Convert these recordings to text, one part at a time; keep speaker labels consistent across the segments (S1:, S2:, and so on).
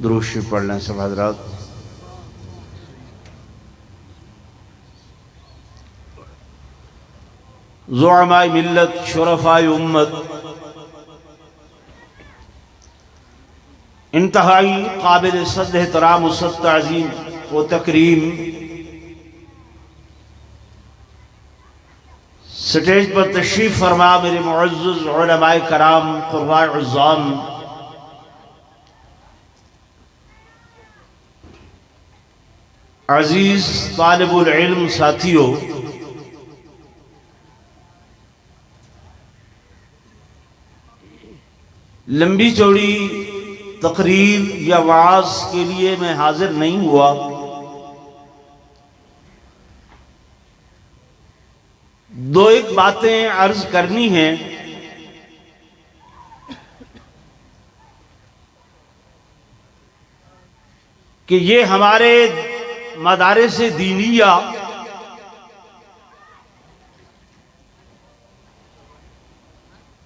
S1: दुरूद शरीफ पढ़ लें सब हज़रात। ज़ुअमाए मिल्लत, शुरफ़ाए उम्मत, इंतहाई काबिल सद एहतराम व सद ताज़ीम व तकरीम स्टेज पर तशरीफ़ फरमा मेरे मुअज़्ज़ज़ उलमाए कराम, क़ुर्राए उज़्ज़ाम, अज़ीज़ तालिबुल इल्म साथियों, लंबी चौड़ी तकरीर या वाज के लिए मैं हाजिर नहीं हुआ। दो एक बातें अर्ज करनी हैं। कि ये हमारे मदारिस दीनिया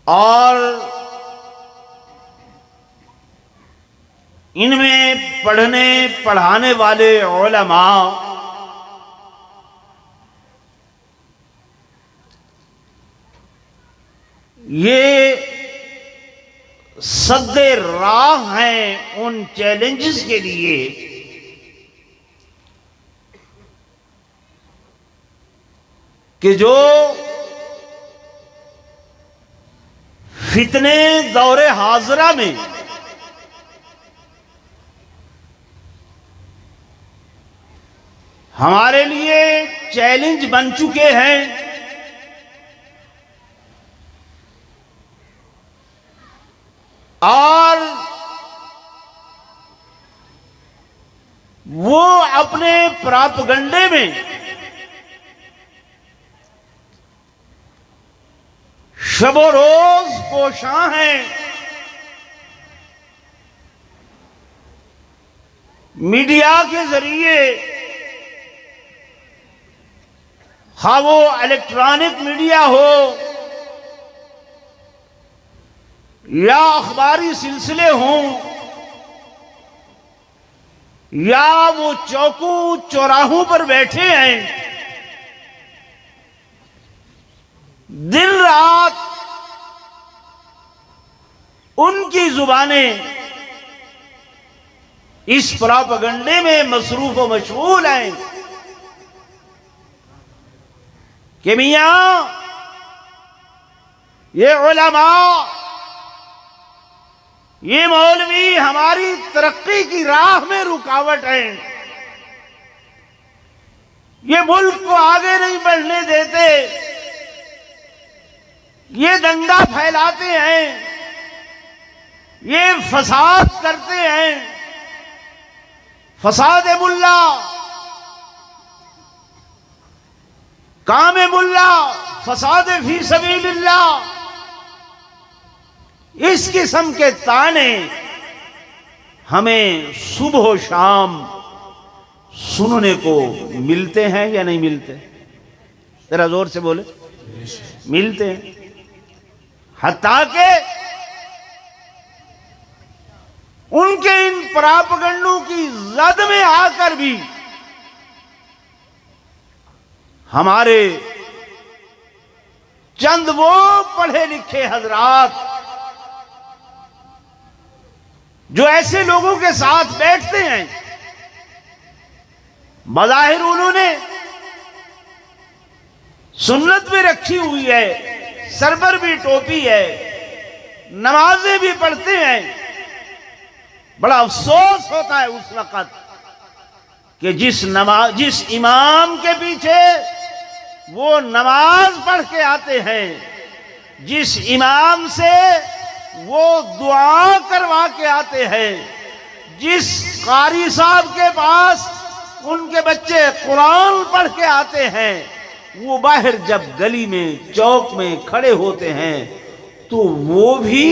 S1: और इनमें पढ़ने पढ़ाने वाले उलमा ये सद्दे राह हैं उन चैलेंजेस के लिए कि जो फितने दौरे हाजरा में हमारे लिए चैलेंज बन चुके हैं और वो अपने प्रापगंडे में शबो रोज कोशां हैं। मीडिया के जरिए, खा वो इलेक्ट्रॉनिक मीडिया हो या अखबारी सिलसिले हों या वो चौकों चौराहों पर बैठे हैं, दिन रात उनकी जुबानें इस प्रोपेगेंडे में मसरूफ व मशगूल हैं कि मियां ये उलमा, ये मौलवी हमारी तरक्की की राह में रुकावट है, ये मुल्क को आगे नहीं बढ़ने देते, ये दंगा फैलाते हैं, ये फसाद करते हैं, फसाद मुल्ला, काम मुल्ला, फसाद फी सबीलिल्लाह, इस किस्म के ताने हमें सुबह शाम सुनने को मिलते हैं या नहीं मिलते? जरा जोर से बोले। मिलते हैं। हत्ता के उनके इन प्रापगंडों की जद में आकर भी हमारे चंद वो पढ़े लिखे हजरात जो ऐसे लोगों के साथ बैठते हैं, बज़ाहिर उन्होंने सुन्नत भी रखी हुई है, सर पर भी टोपी है, नमाजें भी पढ़ते हैं, बड़ा अफसोस होता है उस वक़्त कि जिस इमाम के पीछे वो नमाज पढ़ के आते हैं, जिस इमाम से वो दुआ करवा के आते हैं, जिस कारी साहब के पास उनके बच्चे कुरान पढ़ के आते हैं, वो बाहर जब गली में चौक में खड़े होते हैं तो वो भी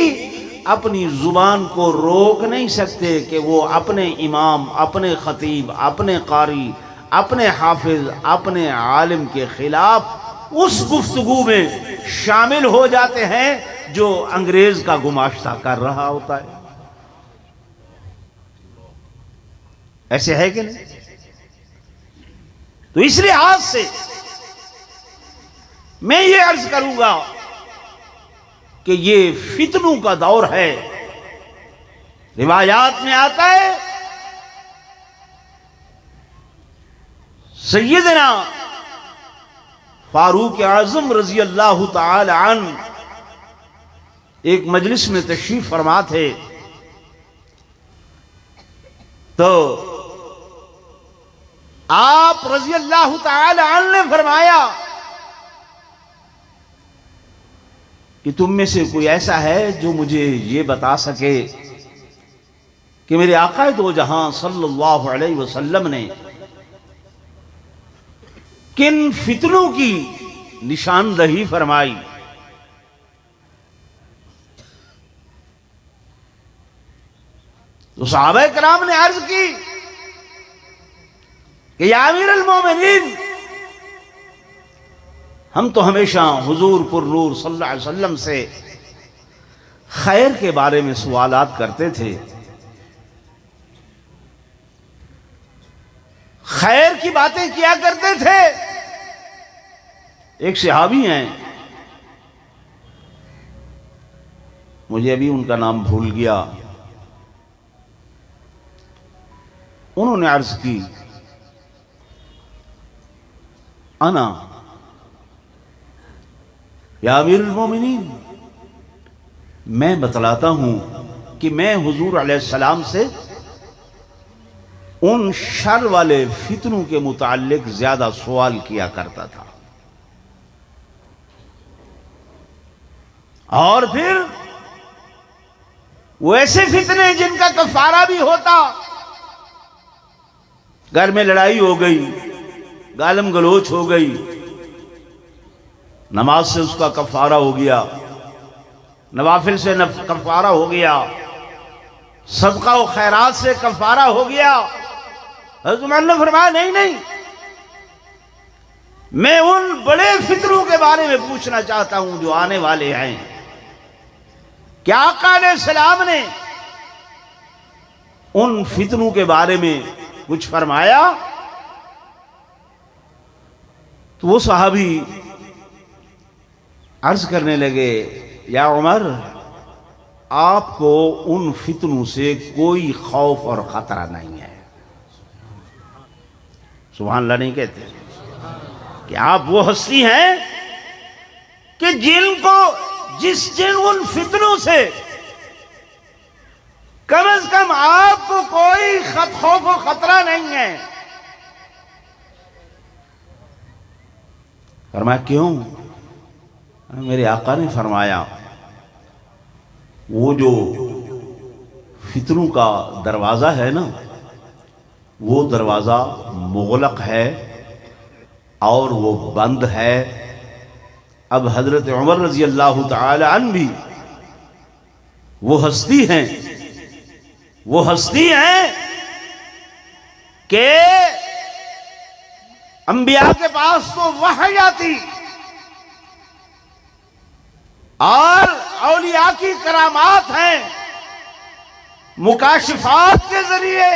S1: अपनी जुबान को रोक नहीं सकते कि वो अपने इमाम, अपने खतीब, अपने कारी, अपने हाफिज, अपने आलिम के खिलाफ उस गुफ्तगू में शामिल हो जाते हैं जो अंग्रेज का गुमाश्ता कर रहा होता है। ऐसे है कि नहीं? तो इस लिहाज से मैं ये अर्ज करूंगा कि ये फितनों का दौर है। रिवायात में आता है सैयदना फारूक आजम रजी अल्लाह ताला अन्हु एक मजलिस में तशरीफ फरमा थे, तो आप रजी अल्लाह ताला अन्हु ने फरमाया कि तुम में से कोई ऐसा है जो मुझे ये बता सके कि मेरे आका दो जहां सल्लल्लाहु अलैहि वसल्लम ने किन फितनों की निशानदही फरमाई। तो सहाबा कराम ने अर्ज की कि या अमीरुल मोमिनीन, हम तो हमेशा हुजूर पुरनूर सल्लल्लाहु अलैहि वसल्लम से खैर के बारे में सवालात करते थे, खैर की बातें किया करते थे। एक सहाबी हैं, मुझे अभी उनका नाम भूल गया, उन्होंने अर्ज की अना या अमीरुल मोमिनीन, मैं बतलाता हूं कि मैं हुजूर अलैहिस्सलाम से उन शर वाले फितनों के मुताल्लिक ज्यादा सवाल किया करता था। और फिर वो ऐसे फितने जिनका कफारा भी होता। घर में लड़ाई हो गई, गालम गलोच हो गई, नमाज से उसका कफारा हो गया, नवाफिल से कफारा हो गया, सदका व खैरात से कफारा हो गया। हज़रत उमर ने फरमाया नहीं नहीं, मैं उन बड़े फितरों के बारे में पूछना चाहता हूं जो आने वाले हैं। क्या आका अलैहिस्सलाम ने उन फितरों के बारे में कुछ फरमाया? तो वो सहाबी अर्ज करने लगे, या उमर, आपको उन फितनों से कोई खौफ और खतरा नहीं है। सुभान अल्लाह नहीं कहते कि आप वो हस्ती हैं कि जिन उन फितनों से कम से कम आपको कोई खौफ और खतरा नहीं है। फरमाया क्यों? मेरे आका ने फरमाया, वो जो फितनों का दरवाजा है ना, वो दरवाजा मुगलक है और वो बंद है। अब हजरत उमर रजी अल्लाह तआला अन्हु भी वो हस्ती हैं कि अंबिया के पास तो वहय आती और औलिया की करामात हैं, मुकाशिफात के जरिए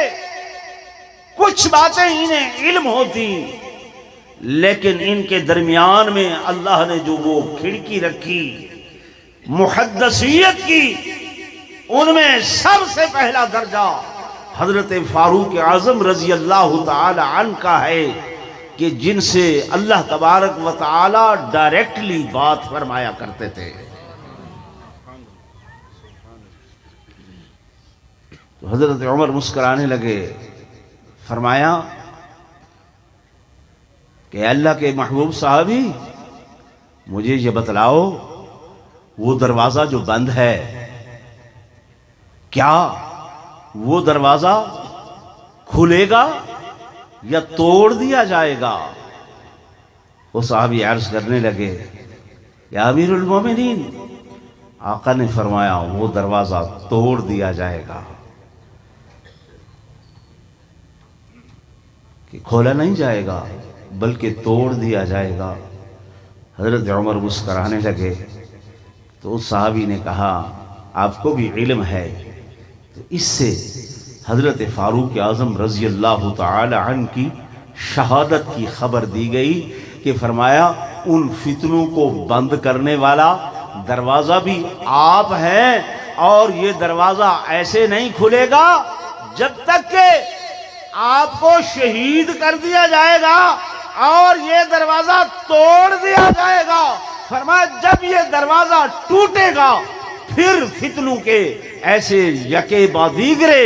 S1: कुछ बातें इन्हें इल्म होती, लेकिन इनके दरमियान में अल्लाह ने जो वो खिड़की रखी मुहद्दसियत की, उनमें सबसे पहला दर्जा हजरत फारूक आजम रजी अल्लाह तआला अन्हु का है कि जिनसे अल्लाह तबारक व तआला डायरेक्टली बात फरमाया करते थे। तो हजरत उमर मुस्कुराने लगे, फरमाया कि अल्लाह के महबूब साहबी, मुझे ये बतलाओ, वो दरवाजा जो बंद है, क्या वो दरवाजा खुलेगा या तोड़ दिया जाएगा? वो साहबी अर्ज करने लगे, या अमीरुल मोमिनीन, आका ने फरमाया वो दरवाजा तोड़ दिया जाएगा, कि खोला नहीं जाएगा बल्कि तोड़ दिया जाएगा। हजरत उमर मुस्कराने लगे। तो उस साहबी ने कहा, आपको भी इल्म है? तो इससे हजरत फारूक आजम रजी अल्लाह तआला अन्हु की शहादत की खबर दी गई कि फरमाया उन फितनों को बंद करने वाला दरवाजा भी आप हैं, और ये दरवाजा ऐसे नहीं खुलेगा जब तक के आपको शहीद कर दिया जाएगा और ये दरवाजा तोड़ दिया जाएगा। फरमाया जब ये दरवाजा टूटेगा फिर फितनों के ऐसे यके बादीगरे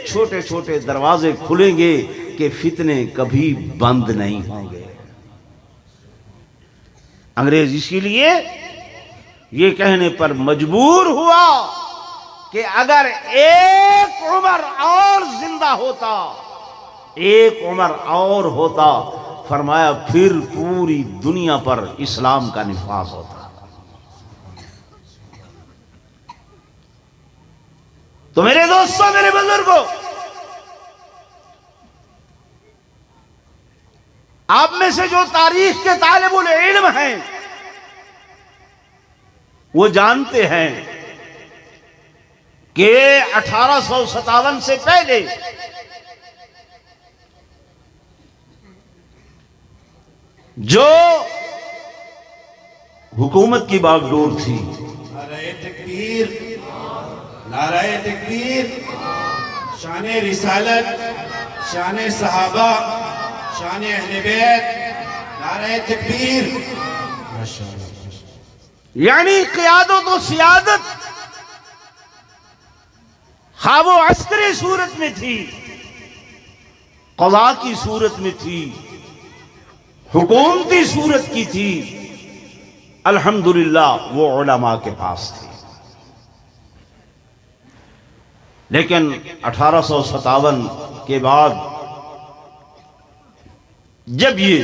S1: छोटे छोटे दरवाजे खुलेंगे कि फितने कभी बंद नहीं होंगे। अंग्रेज इसीलिए ये कहने पर मजबूर हुआ कि अगर एक उमर और जिंदा होता, एक उमर और होता, फरमाया फिर पूरी दुनिया पर इस्लाम का निफाज होता। तो मेरे दोस्तों, मेरे बुजुर्गों, आप में से जो तारीख के तालिबुल इल्म हैं वो जानते हैं कि 1857 से पहले जो हुकूमत की बागडोर थी,
S2: नाराए तकबीर, नाराए तकबीर, शाने रिसालत, शाने सहाबा, शाने अहले बैत, नाराए तकबीर,
S1: यानी क़ियादत व सियादत खा वो अस्करी सूरत में थी, क़ज़ा की सूरत में थी, हुकूमती सूरत की थी, अल्हम्दुलिल्लाह वो उलमा के पास थी। लेकिन 1857 के बाद जब ये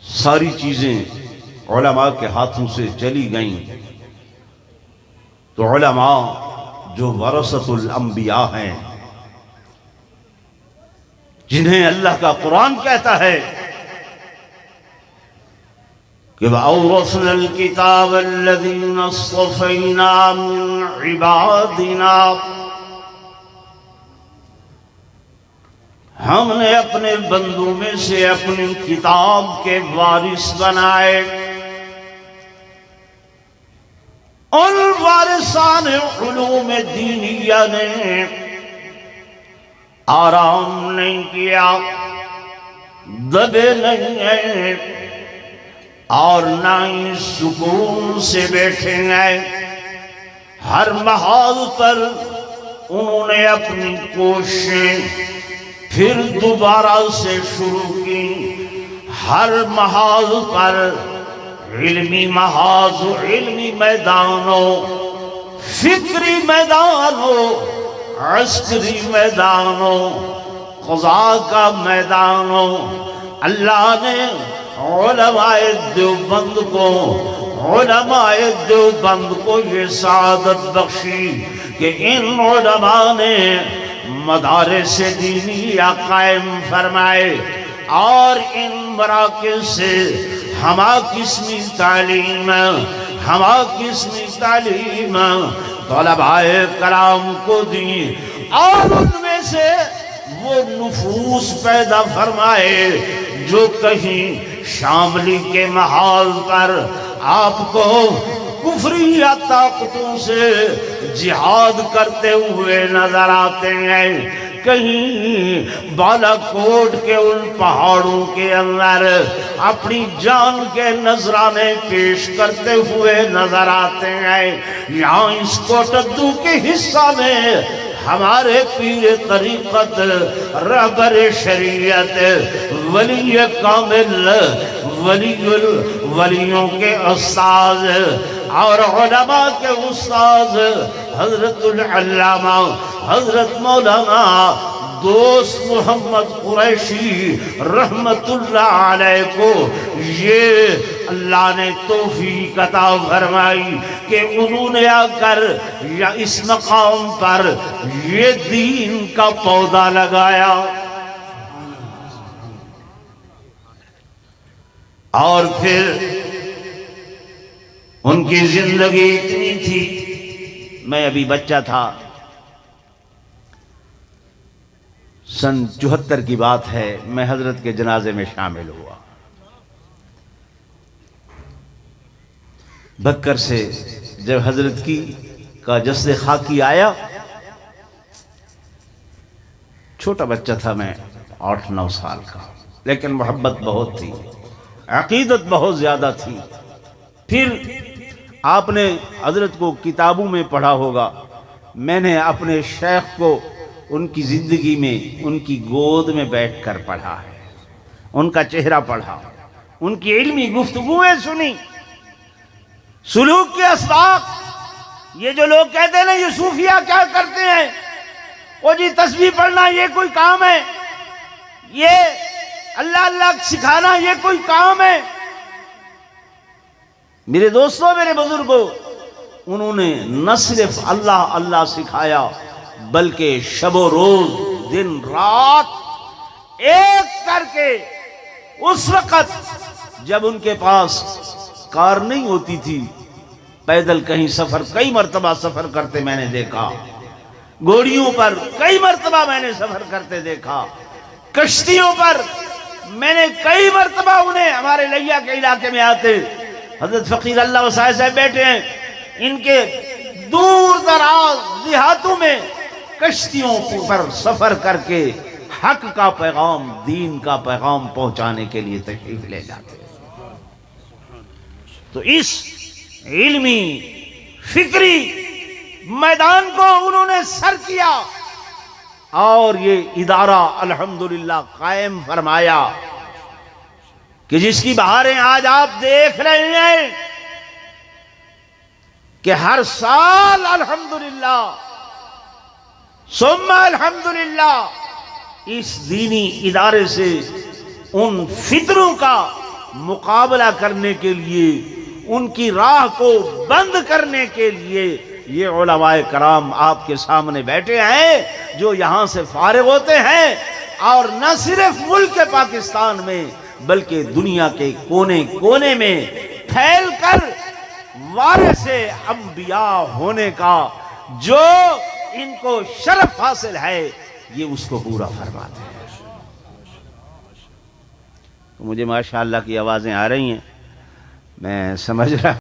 S1: सारी चीजें उलमा के हाथों से चली गईं, तो उलमा जो वरसतुल अंबिया हैं, जिन्हें अल्लाह का कुरान कहता है कि वअौरसनल किताब अल्लज़ीना अस्तफ़ैना मिन इबादिना, हमने अपने बंदों में से अपनी किताब के वारिस बनाए। उन वारिसान उलूम दीनिया ने आराम नहीं किया, दबे नहीं हैं और ना ही सुकून से बैठे हैं। हर महाल पर उन्होंने अपनी कोशिशें फिर दोबारा से शुरू की। हर महाल पर इल्मी महाज, इल्मी मैदानों, फिक्री मैदानों, अस्करी मैदानों, क़ज़ा का मैदानों, अल्लाह ने उलमाए देवबंद को ये सादत बख्शी कि इन उलमा ने मदारिस दीनिया कायम फरमाए और इन मराकिज़ से हमा किस्मी तालीम तलबाए कलाम को दी और उनमें से वो नुफूस पैदा फरमाए जो कहीं शामली के महाल पर आपको कुफरिया ताकतों से जिहाद करते हुए नजर आते हैं। कहीं बालाकोट के उन पहाड़ों के अंदर अपनी जान के नजराने पेश करते हुए नजर आते हैं। यहाँ इस कोटद्दू के हिस्सा में हमारे पीर तरीक़त, रहबर शरीयत, वली कामिल, वलियों के उस्ताद और उलमा के उस्ताद हजरतुल अल्लामा हजरत मौलाना दोस्त मोहम्मद कुरैशी रहमतुल्लाह अलैह को ये अल्लाह ने तौफीक अता फरमाई कि उन्होंने आकर या इस मकाम पर ये दीन का पौधा लगाया। और फिर उनकी जिंदगी इतनी थी, मैं अभी बच्चा था, सन 74 की बात है, मैं हजरत के जनाजे में शामिल हुआ। बक्कर से जब हजरत का जस्से खाकी आया, छोटा बच्चा था मैं, 8-9 साल का, लेकिन मोहब्बत बहुत थी, अकीदत बहुत ज्यादा थी। फिर आपने हजरत को किताबों में पढ़ा होगा, मैंने अपने शेख को उनकी जिंदगी में उनकी गोद में बैठकर पढ़ा है, उनका चेहरा पढ़ा, उनकी इल्मी गुफ्तगुएं सुनी, सुलूक के असबाक। ये जो लोग कहते हैं ना ये सूफिया क्या करते हैं, वो जी तस्बीह पढ़ना ये कोई काम है, ये अल्लाह अल्लाह सिखाना ये कोई काम है। मेरे दोस्तों, मेरे बुजुर्गों, उन्होंने न सिर्फ अल्लाह अल्लाह सिखाया बल्कि शबो रोज दिन रात एक करके, उस वक्त जब उनके पास कार नहीं होती थी, पैदल कहीं सफर, कई मर्तबा सफर करते मैंने देखा, घोड़ियों पर कई मर्तबा मैंने सफर करते देखा, कश्तियों पर मैंने कई मर्तबा उन्हें, हमारे लिया के इलाके में आते हजरत फकीर अल्लाह वसाए साहब बैठे हैं, इनके दूर दराज देहातों में कश्तियों पर सफर करके हक का पैगाम, दीन का पैगाम पहुंचाने के लिए तशरीफ ले जाते हैं। तो इस इल्मी फिक्री मैदान को उन्होंने सर किया और ये इदारा अल्हम्दुलिल्लाह कायम फरमाया कि जिसकी बहारें आज आप देख रहे हैं कि हर साल अल्हम्दुलिल्लाह सुम्मा अल्हम्दुलिल्लाह इस दीनी इदारे से उन फितरों का मुकाबला करने के लिए, उनकी राह को बंद करने के लिए ये उलमाए कराम आपके सामने बैठे हैं, जो यहाँ से फारिग होते हैं और न सिर्फ मुल्क पाकिस्तान में बल्कि दुनिया के कोने कोने में फैल कर वारिसे अंबिया होने का जो इनको शरफ हासिल है, ये उसको पूरा फरमाते हैं। तो मुझे माशाअल्लाह की आवाज़ें आ रही हैं, मैं समझ रहा।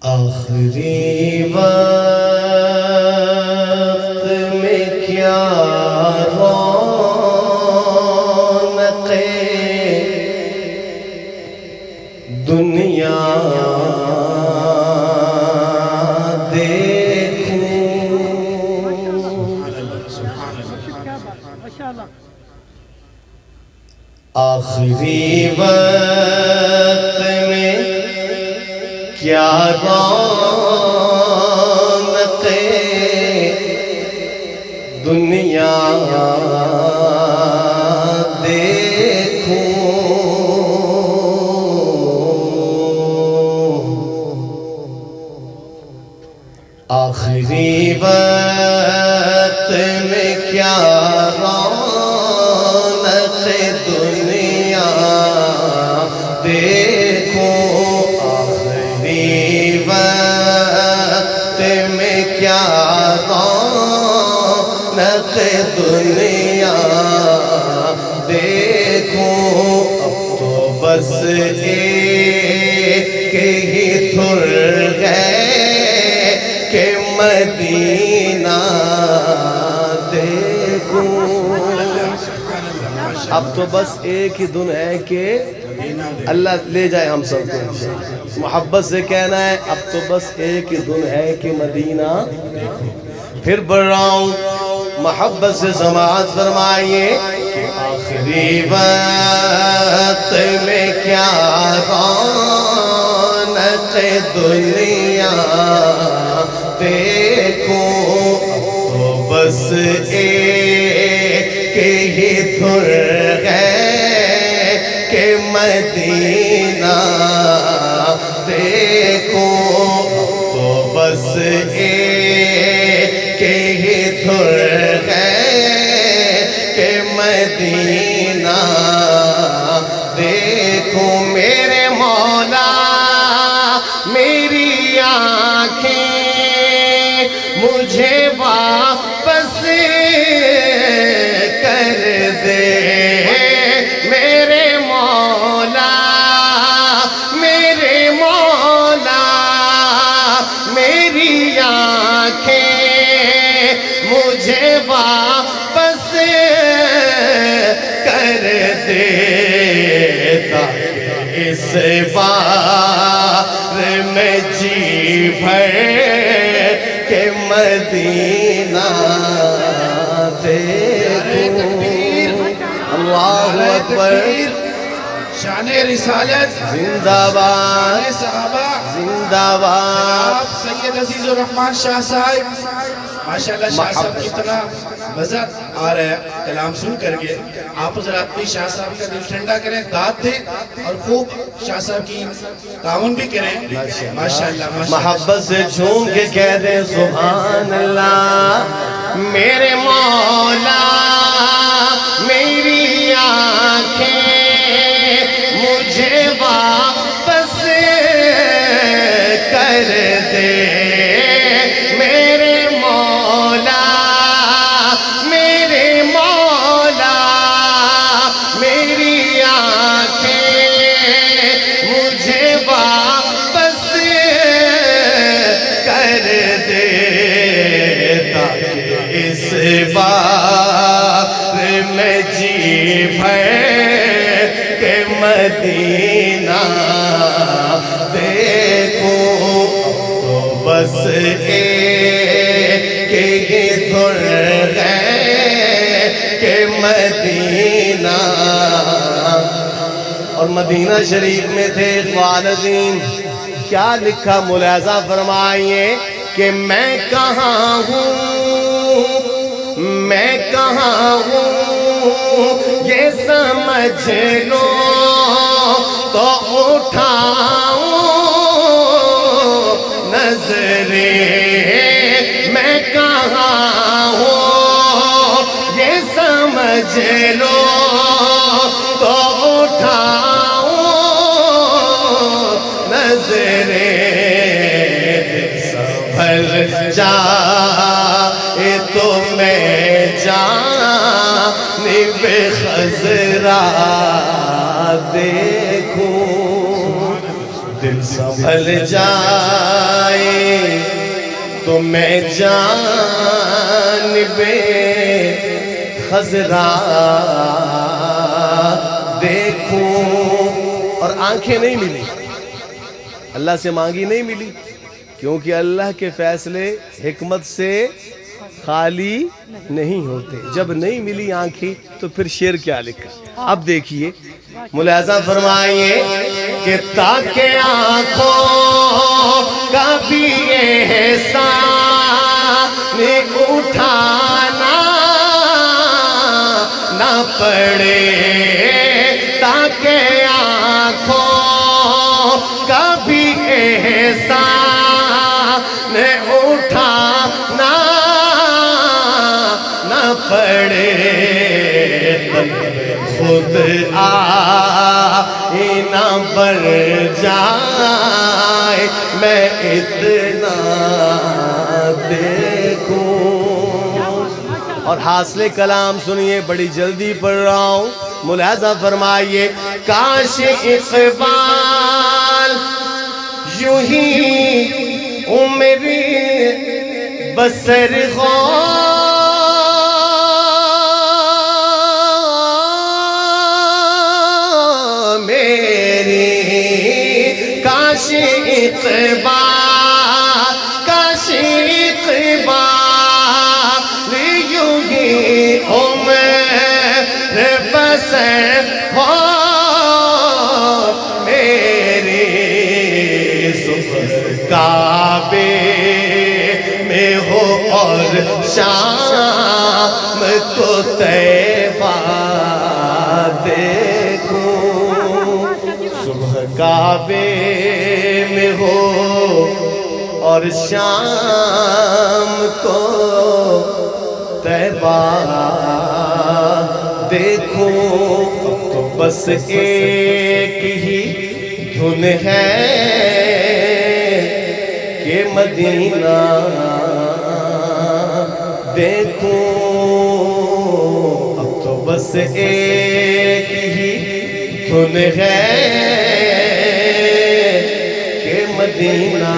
S3: आखिरी वक्त में क्या रौनक़े दुनिया आखिरी वक्त में क्या रौनक़े दुनिया देखूं। आखिरी वक्त में क्या रौनक़े दुनिया देखूं। आखिरी वक्त में क्या रौनक़े दुनिया देखूं। अब तो बस एक ही थुर है कि मदीना देखूं। अब तो बस एक ही धुन है कि अल्लाह ले जाए हम सबको। मोहब्बत से कहना है, अब तो बस एक ही धुन है कि मदीना। फिर बढ़ रहा हूँ, मोहब्बत से समाअत फरमाइए कि आखिरी वक्त में क्या रौनक़े दुनिया देखूं। तो बस एक ही धुन है कि मदीना देखूं। तो बस एक ही धुन है कि मदीना देखूं। मेरे मौला मेरी आँखें मुझे वापस कर दे। मेरे मौला मेरी आँखें मुझे वापस कर दे, ताकि इस बार में जी भर के मदीना देखूं। अल्लाहु अकबर।
S2: शाने रिसालत
S3: जिंदाबाद
S2: सहाबा
S3: जिंदाबाद।
S2: सैयद अजीजुर रहमान शाह साहब, माशाल्लाह शाह साहब की तरह मजा आ रहा है कलाम सुन करके। आप जरा अपनी शाह साहब का दिल ठंडा करें, दाद दें और खूब शाह साहब की ताउन भी करें। माशाल्लाह
S3: मोहब्बत से झूम के कह दे सुभान अल्लाह। मेरे मौला मेरी आँखें मुझे वापस कर दे। मेरे मौला मेरी आँखें मुझे वापस कर दे, ताकि इस बार में जी भर के मदीना देखूं। तो बस एक ही धुन है कि मदीना। और मदीना शरीफ में थे वालदीन, क्या लिखा मुलाजा फरमाइए कि मैं कहाँ हूँ, मैं कहाँ हूँ, ये समझ लो तो उठाऊं नजरें, मैं कहाँ हूँ ये समझ लो तो उठाऊं नजरें, संभल जाए तो मैं जानिब खज़रा देखूं, दिल संभल जाए तो मैं जानिबे खज़रा देखूं। और आंखें नहीं मिली, अल्लाह से मांगी नहीं मिली, क्योंकि अल्लाह के फैसले हिकमत से खाली नहीं होते। जब नहीं मिली आंखें तो फिर शेर क्या लिखा। अब देखिए, मुलाज़ा फरमाइए कि ताके आंखों का भी एहसान उठाना ना पड़े, ताके आंखों का भी एहसान उठाना ना पड़े, खुद आईना बन जाए मैं इतना देखूं। और हासिल कलाम सुनिए, बड़ी जल्दी पढ़ रहा हूँ, मुलाज़ा फरमाइए। काश इक़बाल यूं ही उम्र बसर हो इक़बाल, काश इक़बाल यूं ही उम्र बसर हो मेरी, सुबह काबे में हो और शाम को तैबा देखूं, सुबह काबे में हो और शाम को तैबा देखूं। तो बस एक ही धुन है कि मदीना देखूं, अब तो बस एक ही धुन है कि मदीना